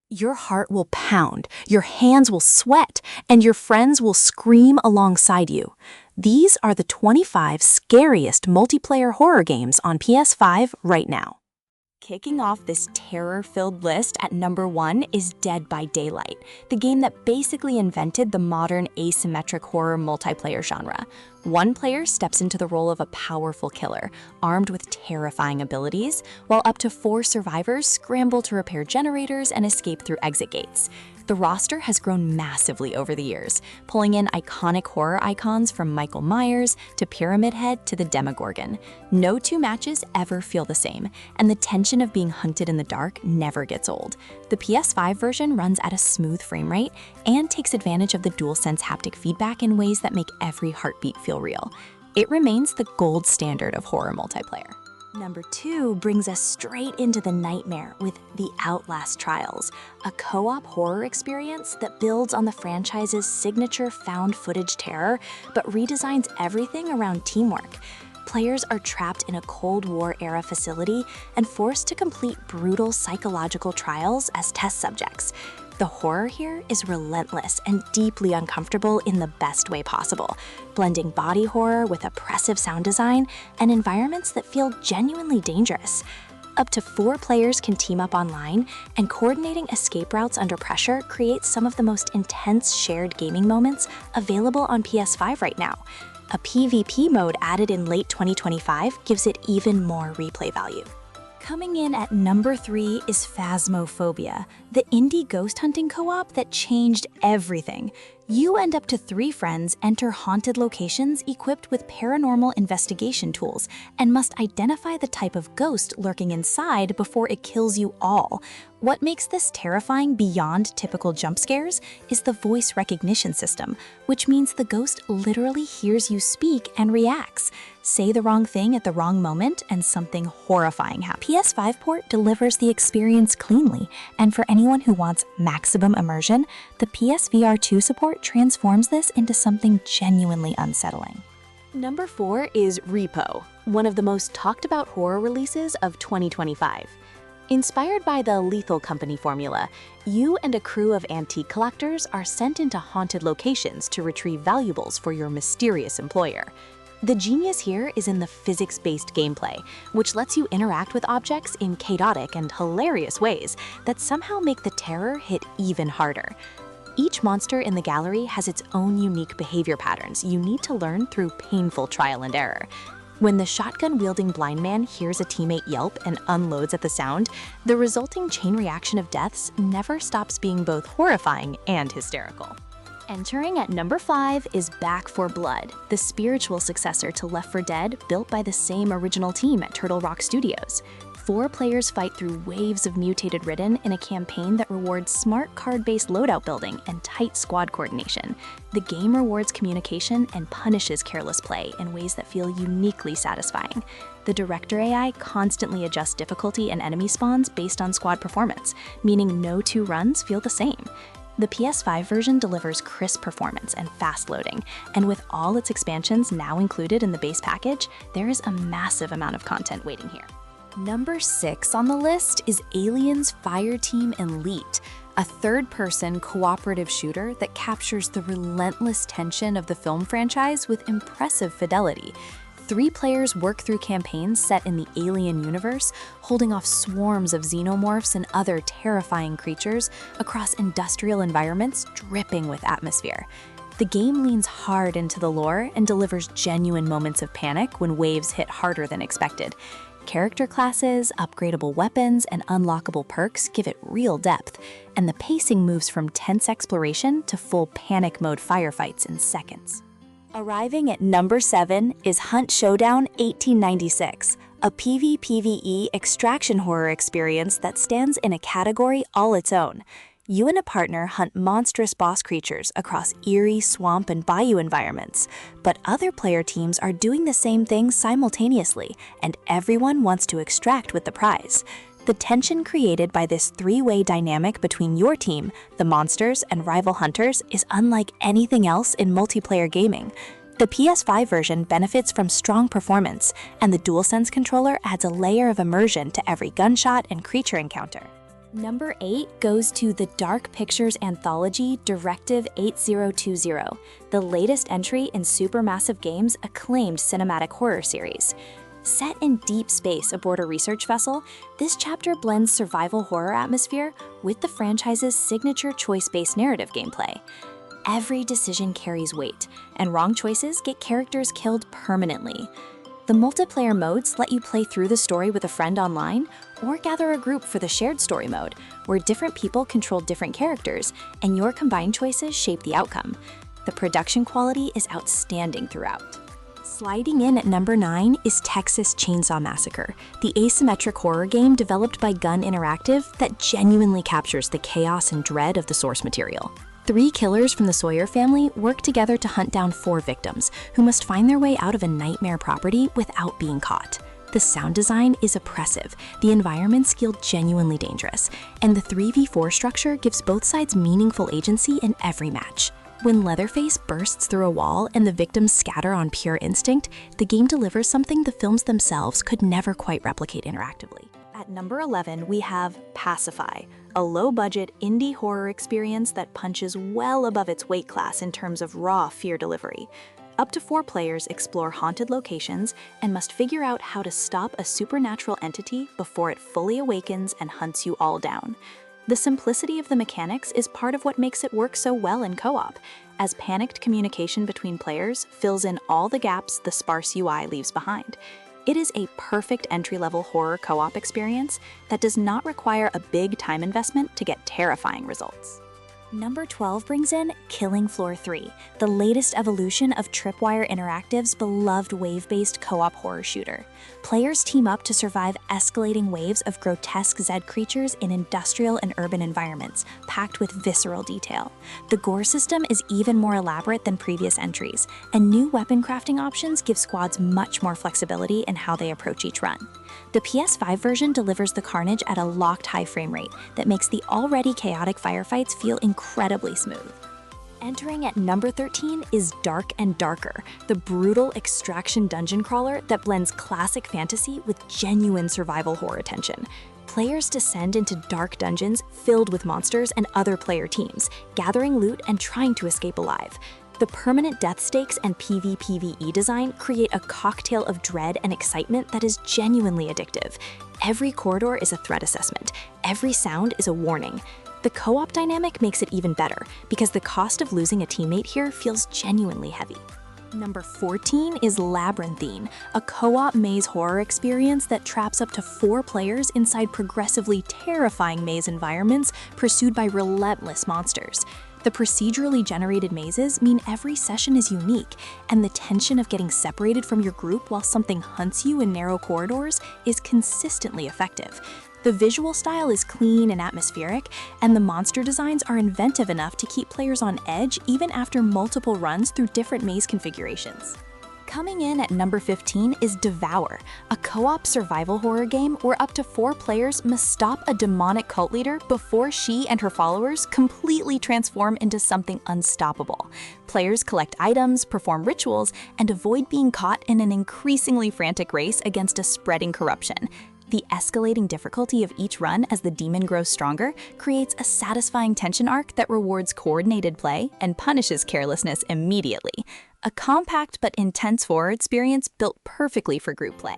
Your heart will pound, your hands will sweat, and your friends will scream alongside you. These are the 25 scariest multiplayer horror games on PS5 right now. Kicking off this terror-filled list at number 1 is Dead by Daylight, the game that basically invented the modern asymmetric horror multiplayer genre. One player steps into the role of a powerful killer, armed with terrifying abilities, while up to 4 survivors scramble to repair generators and escape through exit gates. The roster has grown massively over the years, pulling in iconic horror icons from Michael Myers to Pyramid Head to the Demogorgon. No 2 matches ever feel the same, and the tension of being hunted in the dark never gets old. The PS5 version runs at a smooth frame rate and takes advantage of the DualSense haptic feedback in ways that make every heartbeat feel real. It remains the gold standard of horror multiplayer. Number 2 brings us straight into the nightmare with the Outlast Trials, a co-op horror experience that builds on the franchise's signature found footage terror, but redesigns everything around teamwork. Players are trapped in a Cold War-era facility and forced to complete brutal psychological trials as test subjects. The horror here is relentless and deeply uncomfortable in the best way possible, blending body horror with oppressive sound design and environments that feel genuinely dangerous. Up to 4 players can team up online, and coordinating escape routes under pressure creates some of the most intense shared gaming moments available on PS5 right now. A PvP mode added in late 2025 gives it even more replay value. Coming in at number 3 is Phasmophobia, the indie ghost hunting co-op that changed everything. You and up to 3 friends enter haunted locations equipped with paranormal investigation tools and must identify the type of ghost lurking inside before it kills you all. What makes this terrifying beyond typical jump scares is the voice recognition system, which means the ghost literally hears you speak and reacts. Say the wrong thing at the wrong moment and something horrifying happens. PS5 port delivers the experience cleanly, and for anyone who wants maximum immersion, the PSVR 2 support transforms this into something genuinely unsettling. Number 4 is REPO, one of the most talked about horror releases of 2025. Inspired by the Lethal Company formula, you and a crew of antique collectors are sent into haunted locations to retrieve valuables for your mysterious employer. The genius here is in the physics-based gameplay, which lets you interact with objects in chaotic and hilarious ways that somehow make the terror hit even harder. Each monster in the gallery has its own unique behavior patterns you need to learn through painful trial and error. When the shotgun-wielding blind man hears a teammate yelp and unloads at the sound, the resulting chain reaction of deaths never stops being both horrifying and hysterical. Entering at number 5 is Back 4 Blood, the spiritual successor to Left 4 Dead, built by the same original team at Turtle Rock Studios. 4 players fight through waves of mutated Ridden in a campaign that rewards smart card-based loadout building and tight squad coordination. The game rewards communication and punishes careless play in ways that feel uniquely satisfying. The Director AI constantly adjusts difficulty and enemy spawns based on squad performance, meaning no 2 runs feel the same. The PS5 version delivers crisp performance and fast loading, and with all its expansions now included in the base package, there is a massive amount of content waiting here. Number 6 on the list is Alien's Fireteam Elite, a third-person cooperative shooter that captures the relentless tension of the film franchise with impressive fidelity. 3 players work through campaigns set in the Alien universe, holding off swarms of xenomorphs and other terrifying creatures across industrial environments dripping with atmosphere. The game leans hard into the lore and delivers genuine moments of panic when waves hit harder than expected. Character classes, upgradable weapons, and unlockable perks give it real depth, and the pacing moves from tense exploration to full panic mode firefights in seconds. Arriving at number 7 is Hunt Showdown 1896, a PvPvE extraction horror experience that stands in a category all its own. You and a partner hunt monstrous boss creatures across eerie swamp and bayou environments, but other player teams are doing the same thing simultaneously, and everyone wants to extract with the prize. The tension created by this 3-way dynamic between your team, the monsters, and rival hunters is unlike anything else in multiplayer gaming. The PS5 version benefits from strong performance, and the DualSense controller adds a layer of immersion to every gunshot and creature encounter. Number 8 goes to the Dark Pictures Anthology Directive 8020, the latest entry in Supermassive Games' acclaimed cinematic horror series. Set in deep space aboard a research vessel, this chapter blends survival horror atmosphere with the franchise's signature choice-based narrative gameplay. Every decision carries weight, and wrong choices get characters killed permanently. The multiplayer modes let you play through the story with a friend online, or gather a group for the shared story mode, where different people control different characters, and your combined choices shape the outcome. The production quality is outstanding throughout. Sliding in at number 9 is Texas Chainsaw Massacre, the asymmetric horror game developed by Gun Interactive that genuinely captures the chaos and dread of the source material. 3 killers from the Sawyer family work together to hunt down 4 victims, who must find their way out of a nightmare property without being caught. The sound design is oppressive, the environments feel genuinely dangerous, and the 3v4 structure gives both sides meaningful agency in every match. When Leatherface bursts through a wall and the victims scatter on pure instinct, the game delivers something the films themselves could never quite replicate interactively. At number 11, we have Pacify, a low-budget indie horror experience that punches well above its weight class in terms of raw fear delivery. Up to 4 players explore haunted locations and must figure out how to stop a supernatural entity before it fully awakens and hunts you all down. The simplicity of the mechanics is part of what makes it work so well in co-op, as panicked communication between players fills in all the gaps the sparse UI leaves behind. It is a perfect entry-level horror co-op experience that does not require a big time investment to get terrifying results. Number 12 brings in Killing Floor 3, the latest evolution of Tripwire Interactive's beloved wave-based co-op horror shooter. Players team up to survive escalating waves of grotesque Zed creatures in industrial and urban environments, packed with visceral detail. The gore system is even more elaborate than previous entries, and new weapon crafting options give squads much more flexibility in how they approach each run. The PS5 version delivers the carnage at a locked high frame rate that makes the already chaotic firefights feel incredibly smooth. Entering at number 13 is Dark and Darker, the brutal extraction dungeon crawler that blends classic fantasy with genuine survival horror tension. Players descend into dark dungeons filled with monsters and other player teams, gathering loot and trying to escape alive. The permanent death stakes and PvPvE design create a cocktail of dread and excitement that is genuinely addictive. Every corridor is a threat assessment. Every sound is a warning. The co-op dynamic makes it even better, because the cost of losing a teammate here feels genuinely heavy. Number 14 is Labyrinthine, a co-op maze horror experience that traps up to 4 players inside progressively terrifying maze environments pursued by relentless monsters. The procedurally generated mazes mean every session is unique, and the tension of getting separated from your group while something hunts you in narrow corridors is consistently effective. The visual style is clean and atmospheric, and the monster designs are inventive enough to keep players on edge even after multiple runs through different maze configurations. Coming in at number 15 is Devour, a co-op survival horror game where up to 4 players must stop a demonic cult leader before she and her followers completely transform into something unstoppable. Players collect items, perform rituals, and avoid being caught in an increasingly frantic race against a spreading corruption. The escalating difficulty of each run as the demon grows stronger creates a satisfying tension arc that rewards coordinated play and punishes carelessness immediately. A compact but intense horror experience built perfectly for group play.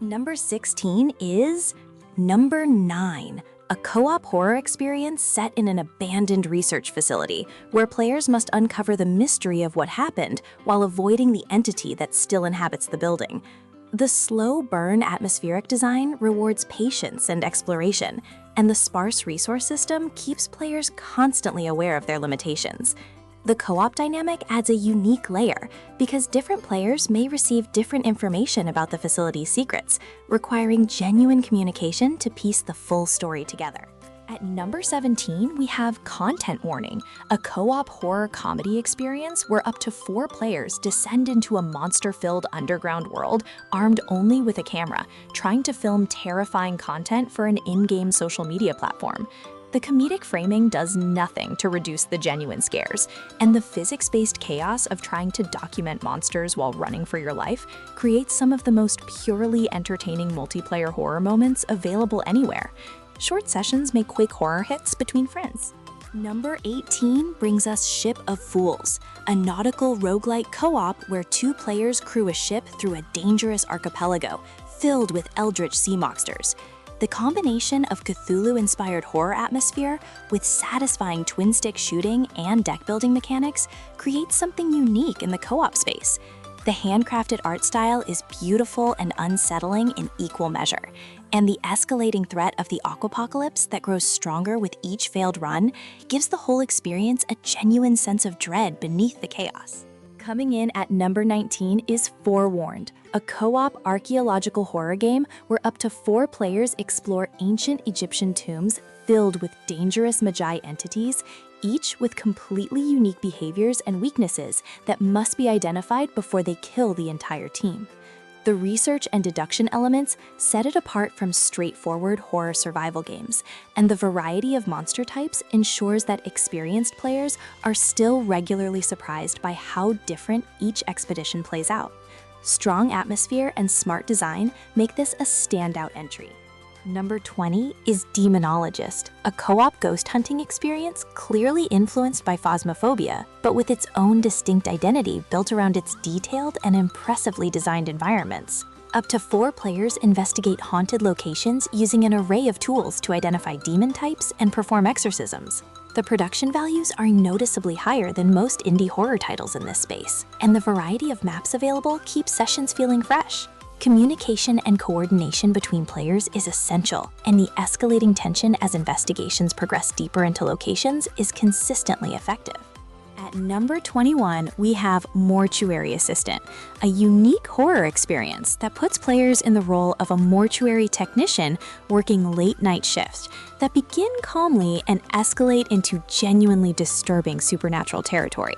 Number 16 is Number 9, a co-op horror experience set in an abandoned research facility where players must uncover the mystery of what happened while avoiding the entity that still inhabits the building. The slow burn atmospheric design rewards patience and exploration, and the sparse resource system keeps players constantly aware of their limitations. The co-op dynamic adds a unique layer because different players may receive different information about the facility's secrets, requiring genuine communication to piece the full story together. At number 17, we have Content Warning, a co-op horror comedy experience where up to 4 players descend into a monster-filled underground world armed only with a camera, trying to film terrifying content for an in-game social media platform. The comedic framing does nothing to reduce the genuine scares, and the physics-based chaos of trying to document monsters while running for your life creates some of the most purely entertaining multiplayer horror moments available anywhere. Short sessions make quick horror hits between friends. Number 18 brings us Ship of Fools, a nautical roguelike co-op where 2 players crew a ship through a dangerous archipelago filled with eldritch sea monsters. The combination of Cthulhu-inspired horror atmosphere with satisfying twin-stick shooting and deck-building mechanics creates something unique in the co-op space. The handcrafted art style is beautiful and unsettling in equal measure, and the escalating threat of the aquapocalypse that grows stronger with each failed run gives the whole experience a genuine sense of dread beneath the chaos. Coming in at number 19 is Forewarned, a co-op archaeological horror game where up to 4 players explore ancient Egyptian tombs filled with dangerous magi entities, each with completely unique behaviors and weaknesses that must be identified before they kill the entire team. The research and deduction elements set it apart from straightforward horror survival games, and the variety of monster types ensures that experienced players are still regularly surprised by how different each expedition plays out. Strong atmosphere and smart design make this a standout entry. Number 20 is Demonologist, a co-op ghost hunting experience clearly influenced by Phasmophobia, but with its own distinct identity built around its detailed and impressively designed environments. Up to 4 players investigate haunted locations using an array of tools to identify demon types and perform exorcisms. The production values are noticeably higher than most indie horror titles in this space, and the variety of maps available keeps sessions feeling fresh. Communication and coordination between players is essential, and the escalating tension as investigations progress deeper into locations is consistently effective. At number 21, we have Mortuary Assistant, a unique horror experience that puts players in the role of a mortuary technician working late-night shifts that begin calmly and escalate into genuinely disturbing supernatural territory.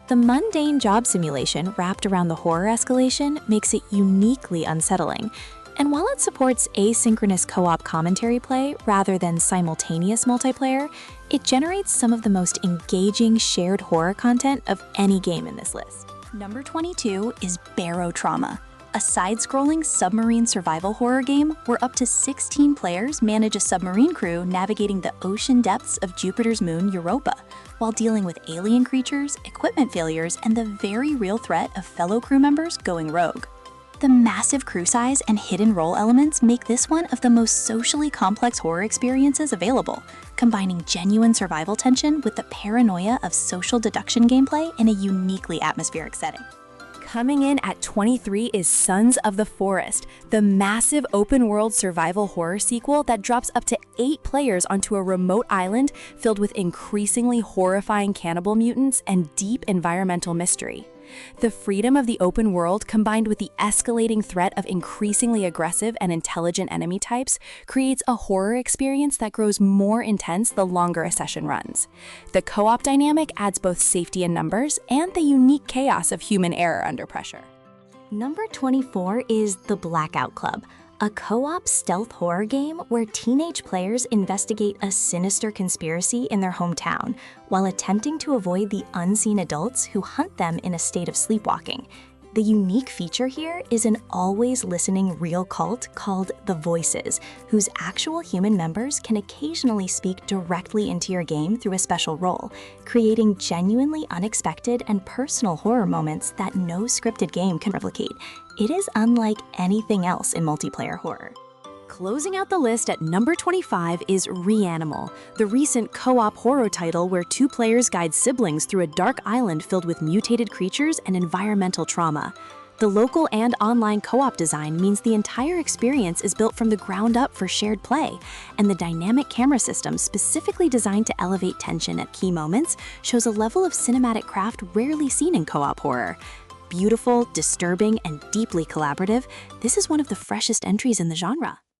The mundane job simulation wrapped around the horror escalation makes it uniquely unsettling. And while it supports asynchronous co-op commentary play rather than simultaneous multiplayer, it generates some of the most engaging shared horror content of any game in this list. Number 22 is Barotrauma, a side-scrolling submarine survival horror game where up to 16 players manage a submarine crew navigating the ocean depths of Jupiter's moon Europa, while dealing with alien creatures, equipment failures, and the very real threat of fellow crew members going rogue. The massive crew size and hidden role elements make this one of the most socially complex horror experiences available, combining genuine survival tension with the paranoia of social deduction gameplay in a uniquely atmospheric setting. Coming in at 23 is Sons of the Forest, the massive open-world survival horror sequel that drops up to 8 players onto a remote island filled with increasingly horrifying cannibal mutants and deep environmental mystery. The freedom of the open world combined with the escalating threat of increasingly aggressive and intelligent enemy types creates a horror experience that grows more intense the longer a session runs. The co-op dynamic adds both safety in numbers and the unique chaos of human error under pressure. Number 24 is the Blackout Club, a co-op stealth horror game where teenage players investigate a sinister conspiracy in their hometown while attempting to avoid the unseen adults who hunt them in a state of sleepwalking. The unique feature here is an always listening real cult called The Voices, whose actual human members can occasionally speak directly into your game through a special role, creating genuinely unexpected and personal horror moments that no scripted game can replicate. It is unlike anything else in multiplayer horror. Closing out the list at number 25 is Reanimal, the recent co-op horror title where 2 players guide siblings through a dark island filled with mutated creatures and environmental trauma. The local and online co-op design means the entire experience is built from the ground up for shared play, and the dynamic camera system specifically designed to elevate tension at key moments shows a level of cinematic craft rarely seen in co-op horror. Beautiful, disturbing, and deeply collaborative, this is one of the freshest entries in the genre.